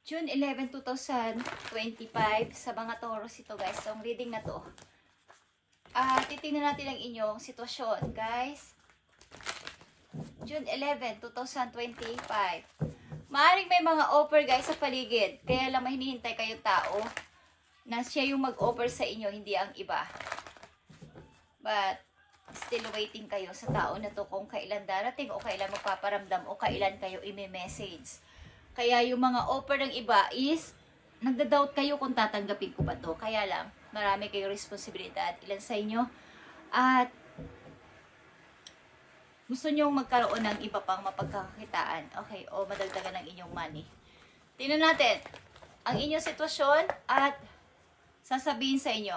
June 11, 2025 sa mga Taurus ito guys. So, ang reading na to. Titingnan natin ang inyong sitwasyon guys. June 11, 2025. Maaring may mga offer guys sa paligid. Kaya lang may hinihintay kayong tao na siya yung mag-offer sa inyo, hindi ang iba. But, still waiting kayo sa tao na to kung kailan darating o kailan magpaparamdam o kailan kayo i-message. Kaya yung mga offer ng iba is nagda-doubt kayo kung tatanggapin ko ba to. Kaya lang, marami kayong responsibilidad. Ilan sa inyo? At gusto nyong magkaroon ng iba pang mapagkakakitaan. Okay, o madagdagan ng inyong money. Tingnan natin ang inyong sitwasyon at sasabihin sa inyo.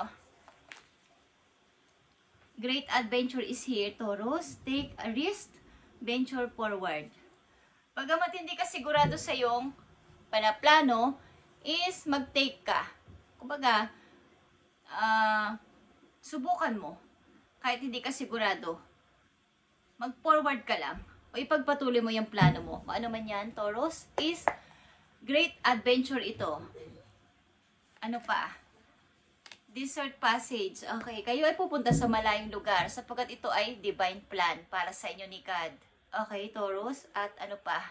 Great adventure is here, Taurus. Take a risk, venture forward. Pagamat hindi ka sigurado sa iyong panaplano, is mag-take ka. Kumbaga, subukan mo. Kahit hindi ka sigurado. Mag-forward ka lang. O ipagpatuloy mo yung plano mo. Kung ano man yan, Taurus, is great adventure ito. Ano pa? Desert passage. Okay, kayo ay pupunta sa malayong lugar sapagkat ito ay divine plan para sa inyo ni God. Okay, Taurus. At ano pa?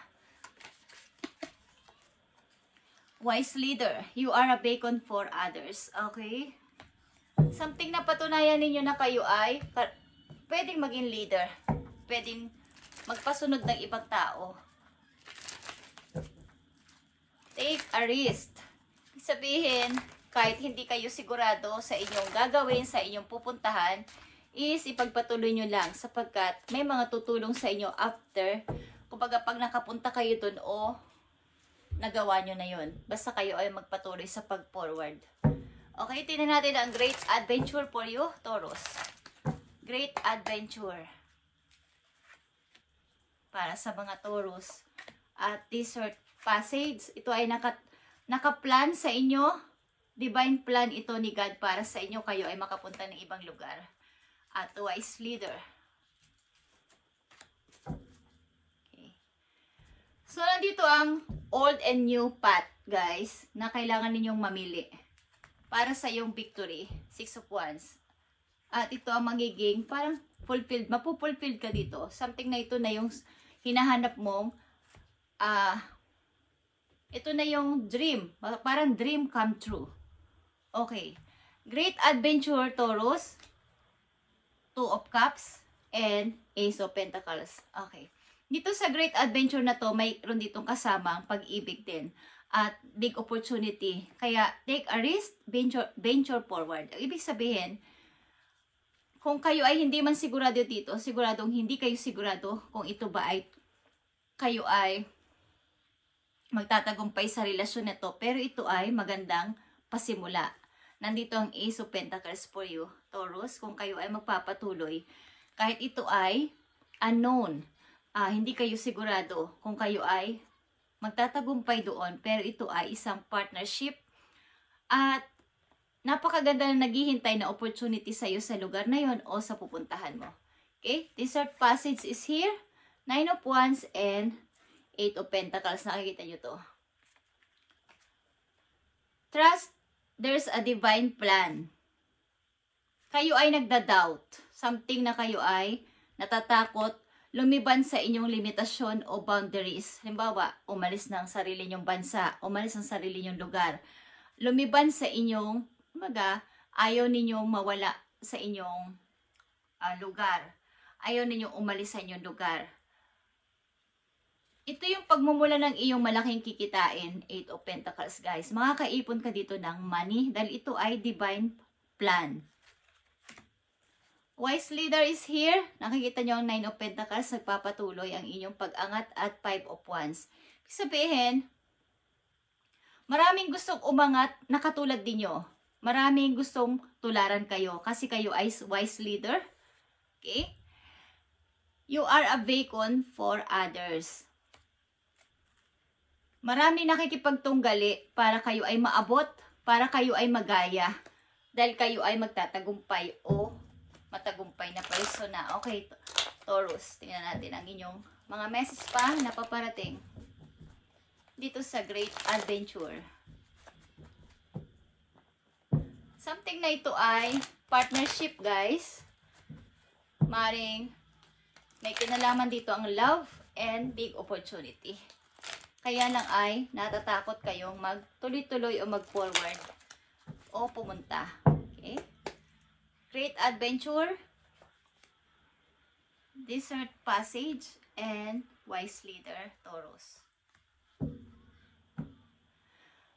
Wise leader. You are a beacon for others. Okay? Something na patunayan ninyo na kayo ay pwedeng maging leader. Pwedeng magpasunod ng ibang tao. Take a risk. Sabihin, kahit hindi kayo sigurado sa inyong gagawin, sa inyong pupuntahan, is ipagpatuloy nyo lang sapagkat may mga tutulong sa inyo after. Kumbaga pag nakapunta kayo dun o nagawa nyo na yun. Basta kayo ay magpatuloy sa pag-forward. Okay, tingnan natin ang great adventure for you, Taurus. Great adventure. Para sa mga Taurus. At desert passage. Ito ay nakaplan sa inyo. Divine plan ito ni God para sa inyo. Kayo ay makapunta ng ibang lugar. At wise leader. Okay. So, nandito ang old and new path, guys, na kailangan ninyong mamili para sa iyong victory. 6 of Wands. At ito ang magiging parang fulfilled. Mapupulfilled ka dito. Something na ito na yung hinahanap mong ito na yung dream. Parang dream come true. Okay. Great adventure, Taurus. 2 of Cups and Ace of Pentacles. Okay. Dito sa great adventure na to, mayroon ditong kasama ang pag-ibig din. At big opportunity. Kaya, take a risk, venture forward. Ibig sabihin, kung kayo ay hindi man sigurado dito, siguradong hindi kayo sigurado kung ito ba ay kayo ay magtatagumpay sa relasyon na to. Pero ito ay magandang pasimula. Nandito ang Ace of Pentacles for you, Taurus. Kung kayo ay magpapatuloy, kahit ito ay unknown, hindi kayo sigurado kung kayo ay magtatagumpay doon. Pero ito ay isang partnership at napakaganda na naghihintay na opportunity sa iyo sa lugar na yon o sa pupuntahan mo. Okay? Desert passage is here. 9 of Wands and 8 of Pentacles. Nakikita nyo to. Trust, there's a divine plan. Kayo ay nagda-doubt. Something na kayo ay natatakot lumiban sa inyong limitasyon o boundaries. Halimbawa, umalis ng sarili nyong bansa, umalis ng sarili nyong lugar. Lumiban sa inyong ayaw ninyong mawala sa inyong lugar. Ayaw ninyong umalis sa inyong lugar. Ito yung pagmumula ng iyong malaking kikitain, 8 of Pentacles, guys. Makakaipon ka dito ng money dahil ito ay divine plan. Wise leader is here. Nakikita nyo ang 9 of Pentacles. Nagpapatuloy ang inyong pag-angat at 5 of Wands. Sabihin, maraming gustong umangat na katulad ninyo. Maraming gustong tularan kayo kasi kayo ay wise leader. Okay? You are a beacon for others. Maraming nakikipagtunggali para kayo ay maabot, para kayo ay magaya. Dahil kayo ay magtatagumpay o matagumpay na persona. Okay, Taurus, tingnan natin ang inyong mga message pa na paparating. dito sa Great Adventure. Something na ito ay partnership, guys. Maring may kinalaman dito ang love and big opportunity. Kaya lang ay natatakot kayong magtuloy-tuloy o mag-forward o pumunta. Okay? Great Adventure, Desert Passage, and Wise Leader, Taurus.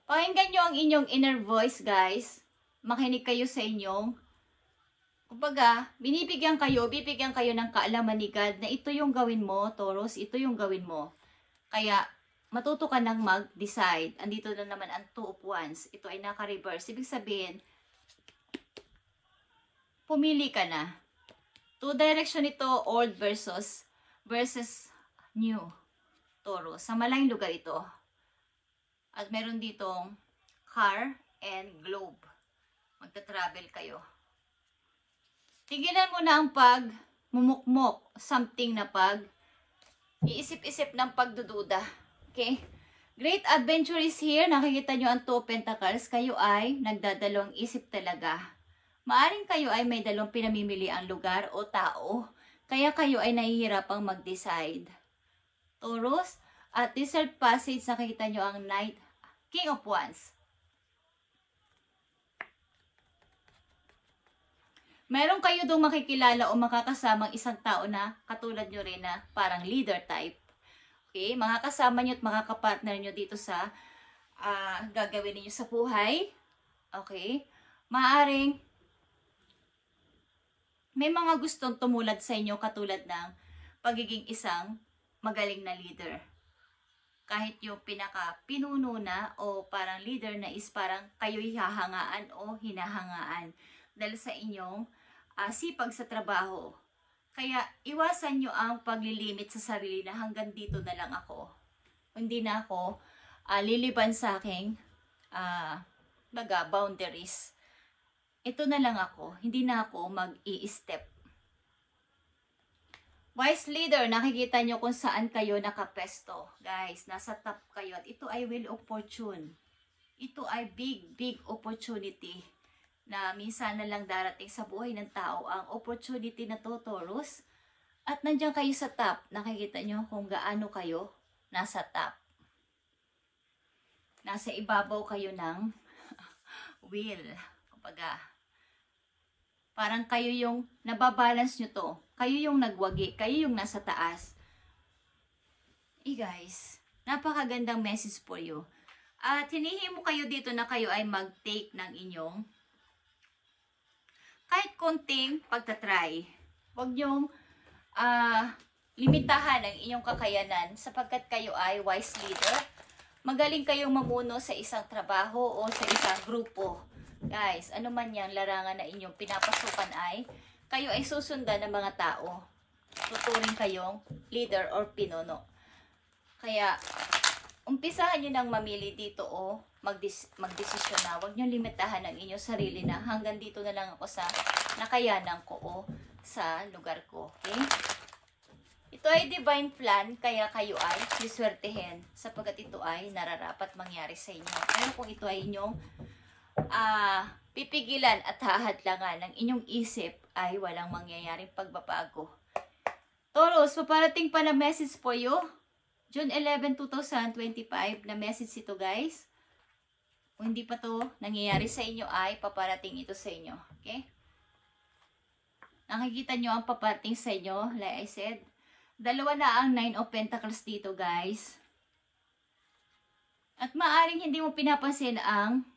Pakinggan nyo ang inyong inner voice, guys. Makinig kayo sa inyong, kumbaga, bibigyan kayo ng kaalaman ni God na ito yung gawin mo, Taurus, ito yung gawin mo. Kaya, matuto ka nang mag-decide. Andito na naman ang 2 of Wands. Ito ay naka-reverse. Ibig sabihin, pumili ka na. 2 direction ito, old versus new, Taurus. Sa malayong lugar ito. At meron ditong car and globe. Magta-travel kayo. Tigilan mo na ang pag-mumukmok, something na iisip-isip ng pagdududa. Okay? Great Adventure is here. Nakikita nyo ang 2 of Pentacles. Kayo ay nagdadalawang isip talaga. Maaring kayo ay may dalawang pinamimili ang lugar o tao. Kaya kayo ay nahihirapang mag-decide. Taurus, at Desert Passage, nakikita nyo ang Knight, King of Wands. Meron kayo doong makikilala o makakasamang isang tao na katulad nyo rin na parang leader type. Okay? Makakasama nyo at makakapartner nyo dito sa gagawin niyo sa buhay. Okay? Maaring may mga gustong tumulad sa inyo katulad ng pagiging isang magaling na leader. Kahit yung pinaka-pinuno na o parang leader na is parang kayo'y hahangaan o hinahangaan dahil sa inyong sipag sa trabaho. Kaya iwasan nyo ang paglilimit sa sarili na hanggang dito na lang ako. Hindi na ako liliban sa aking boundaries. Ito na lang ako. Hindi na ako mag-i-step. Wise Leader, nakikita nyo kung saan kayo nakapesto. Guys, nasa top kayo. At ito ay Wheel of Fortune. Ito ay big opportunity na minsan na lang darating sa buhay ng tao ang opportunity na to, Taurus. At nandiyan kayo sa top. Nakikita nyo kung gaano kayo nasa top. Nasa ibabaw kayo ng wheel. Kumbaga, parang kayo yung nababalance nyo to. Kayo yung nagwagi. Kayo yung nasa taas. Guys, napakagandang message for you. At hinihimo kayo dito na kayo ay mag-take ng inyong kahit konting pagtatry. Huwag nyong limitahan ang inyong kakayanan sapagkat kayo ay wise leader. Magaling kayong mamuno sa isang trabaho o sa isang grupo. Guys, ano man yang larangan na inyong pinapasukan ay kayo ay susundan ng mga tao. Tuturing kayong leader or pinuno. Kaya, umpisahan nyo nang mamili dito o magdesisyon na. Huwag nyo limitahan ang inyong sarili na hanggang dito na lang ako sa nakayanan ko o sa lugar ko. Okay? Ito ay divine plan, kaya kayo ay siswertehin sapagkat ito ay nararapat mangyari sa inyo. Pero kung ito ay inyong pipigilan at hahadlangan ng inyong isip, ay walang mangyayaring pagbabago. Taurus, paparating pa na message for you. June 11, 2025 na message ito, guys. Kung hindi pa to nangyayari sa inyo ay paparating ito sa inyo. Okay? Nakikita nyo ang paparating sa inyo, like I said. Dalawa na ang 9 of Pentacles dito, guys. At maaring hindi mo pinapansin ang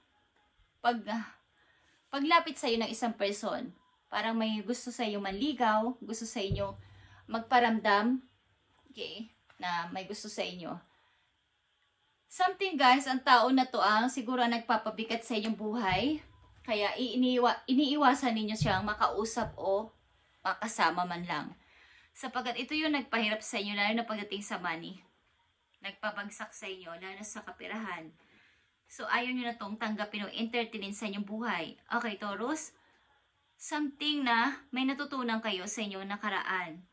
paglapit sa iyo ng isang person. Parang may gusto sa iyo manligaw, gusto sa inyo magparamdam, okay, na may gusto sa inyo. Something, guys, ang tao na to ang siguro nagpapabigat sa inyong buhay. Kaya iniiwasan ninyo siyang makausap o makasama man lang. Sapagkat ito yung nagpahirap sa inyo, lalo na pagdating sa money. Nagpabagsak sa inyo, lalo na sa kapirahan. So, ayaw nyo na itong tanggapin o entertainin sa inyong buhay. Okay, Taurus? Something na may natutunan kayo sa inyong nakaraan.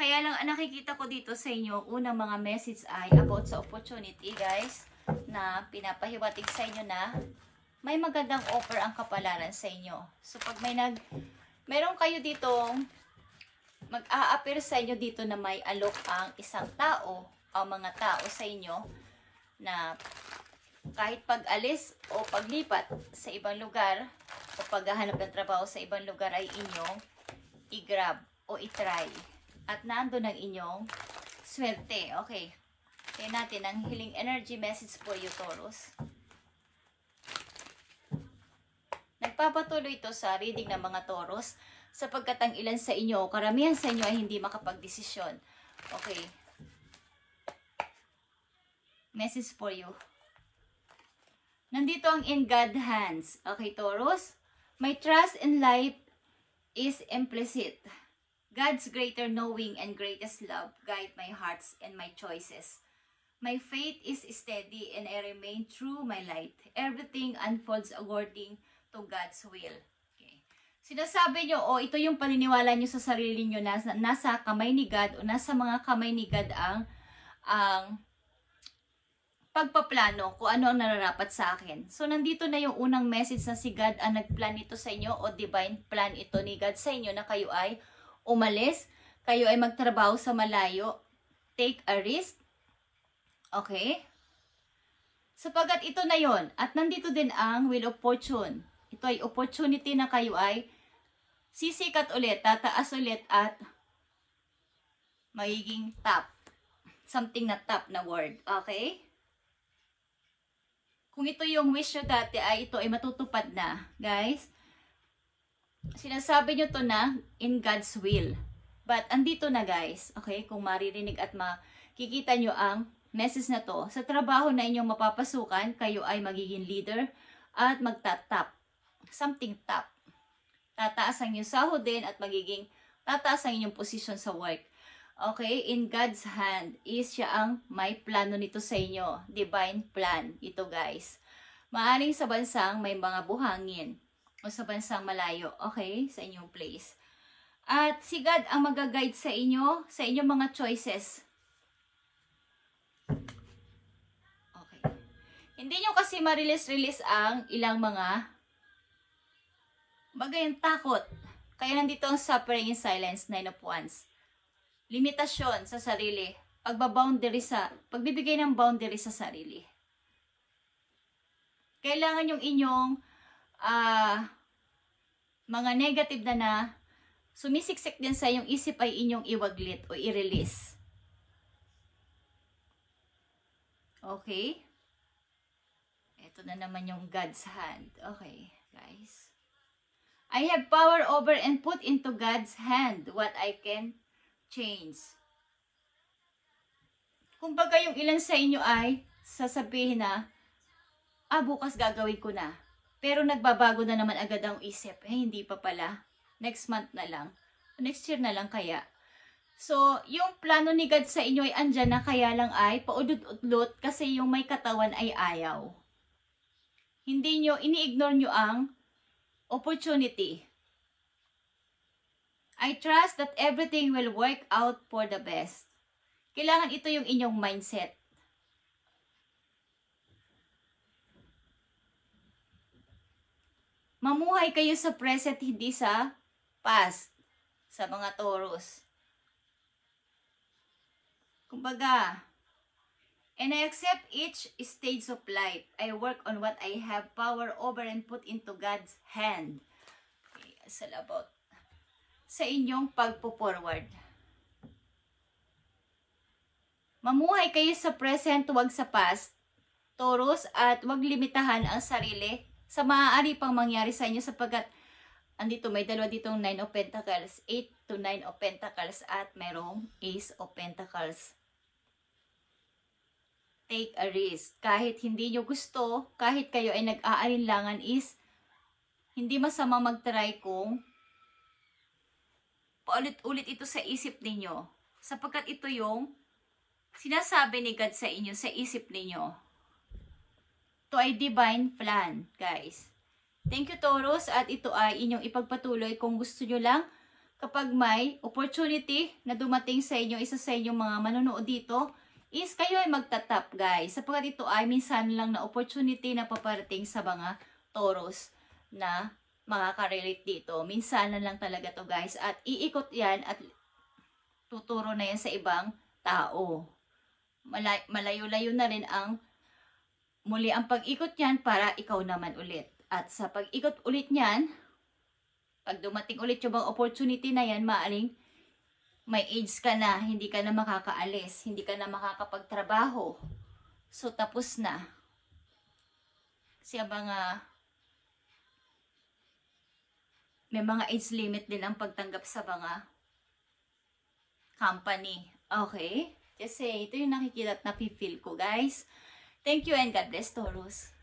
Kaya lang, ang nakikita ko dito sa inyo, unang mga message ay about sa opportunity, guys, na pinapahiwatig sa inyo na may magandang offer ang kapalaran sa inyo. So, pag meron kayo ditong mag-a-appear sa inyo dito na may alok ang isang tao, ang mga tao sa inyo, na kahit pag-alis o paglipat sa ibang lugar, o paghahanap ng trabaho sa ibang lugar ay inyong i-grab o i-try. At nandun ang inyong swerte. Okay. Kaya natin ang healing energy message for you, Taurus. Nagpapatuloy ito sa reading ng mga Taurus sapagkat ang ilan sa inyo, karamihan sa inyo ay hindi makapagdesisyon. Okay. Message for you. Nandito ang in God's hands. Okay, Taurus? My trust in life is implicit. God's greater knowing and greatest love guide my hearts and my choices. My faith is steady and I remain true my light. Everything unfolds according to God's will. Okay. Sinasabi nyo, ito yung paniniwala nyo sa sarili nyo na nasa kamay ni God o nasa mga kamay ni God ang pagpaplano kung ano ang nararapat sa akin. So, nandito na yung unang message na si God ang nagplan ito sa inyo o divine plan ito ni God sa inyo na kayo ay umalis, kayo ay magtrabaho sa malayo, take a risk. Okay? Sapagat ito na yon at nandito din ang wheel of fortune. Ito ay opportunity na kayo ay sisikat ulit, tataas ulit at magiging top. Something na top na word. Okay? Kung ito yung wish nyo dati ay ito ay matutupad na. Guys, sinasabi nyo to na in God's will. But andito na guys. Okay? Kung maririnig at makikita nyo ang message na to. Sa trabaho na inyong mapapasukan, kayo ay magiging leader at magtatap. Something top. Tataas ang inyong sahod din at magiging tataas ang inyong position sa work. Okay, in God's hand is siya ang may plano nito sa inyo. Divine plan. Ito guys. Maaring sa bansang may mga buhangin. O sa bansang malayo. Okay, sa inyong place. At si God ang mag-guide sa inyong mga choices. Okay. Hindi nyo kasi ma-release ang ilang mga bagay takot. Kaya nandito ang suffering in silence, 9 of Wands. Limitasyon sa sarili. Pagbibigay ng boundary sa sarili. Kailangan yung inyong mga negative na sumisiksik din sa inyong isip ay inyong iwaglit o i-release. Okay? Ito na naman yung God's hand. Okay, guys. I have power over and put into God's hand what I can change. Kumbaga yung ilan sa inyo ay sasabihin na, bukas gagawin ko na. Pero nagbabago na naman agad ang isip. Hindi pa pala. Next month na lang. Next year na lang kaya. So, yung plano ni God sa inyo ay andyan na kaya lang ay paudot-udlot kasi yung may katawan ay ayaw. Hindi nyo, ini-ignore nyo ang opportunity. I trust that everything will work out for the best. Kailangan ito yung inyong mindset. Mamuhay kayo sa present, hindi sa past. Sa mga Taurus. Kumbaga, and I accept each stage of life. I work on what I have power over and put into God's hand. Okay, salamat. Sa inyong pagpo-forward. Mamuhay kayo sa present, huwag sa past, Taurus, at huwag limitahan ang sarili sa maaari pang mangyari sa inyo sapagkat andito may dalawa ditong 9 of Pentacles, 8 to 9 of Pentacles at merong Ace of Pentacles. Take a risk. Kahit hindi nyo gusto, kahit kayo ay nag-aalinlangan is hindi masama mag-try kung paulit-ulit ito sa isip ninyo. Sapagkat ito yung sinasabi ni God sa inyo, sa isip ninyo. Ito ay divine plan, guys. Thank you, Taurus. At ito ay inyong ipagpatuloy kung gusto nyo lang kapag may opportunity na dumating sa inyo, isa sa inyong mga manonood dito, is kayo ay magtatap guys. Sapagkat ito ay minsan lang na opportunity na paparating sa mga Taurus na makaka-relate dito. Minsan lang talaga to guys. At iikot yan at tuturo na yan sa ibang tao. Malayo-layo na rin ang muli ang pag-ikot yan para ikaw naman ulit. At sa pag-ikot ulit niyan, pag dumating ulit yung bang opportunity na yan, maaring may age ka na, hindi ka na makakaalis, hindi ka na makakapagtrabaho. So, tapos na. Kasi may mga age limit din ang pagtanggap sa mga company. Okay? Kasi ito yung nakikita at napifeel ko, guys. Thank you and God bless, Taurus.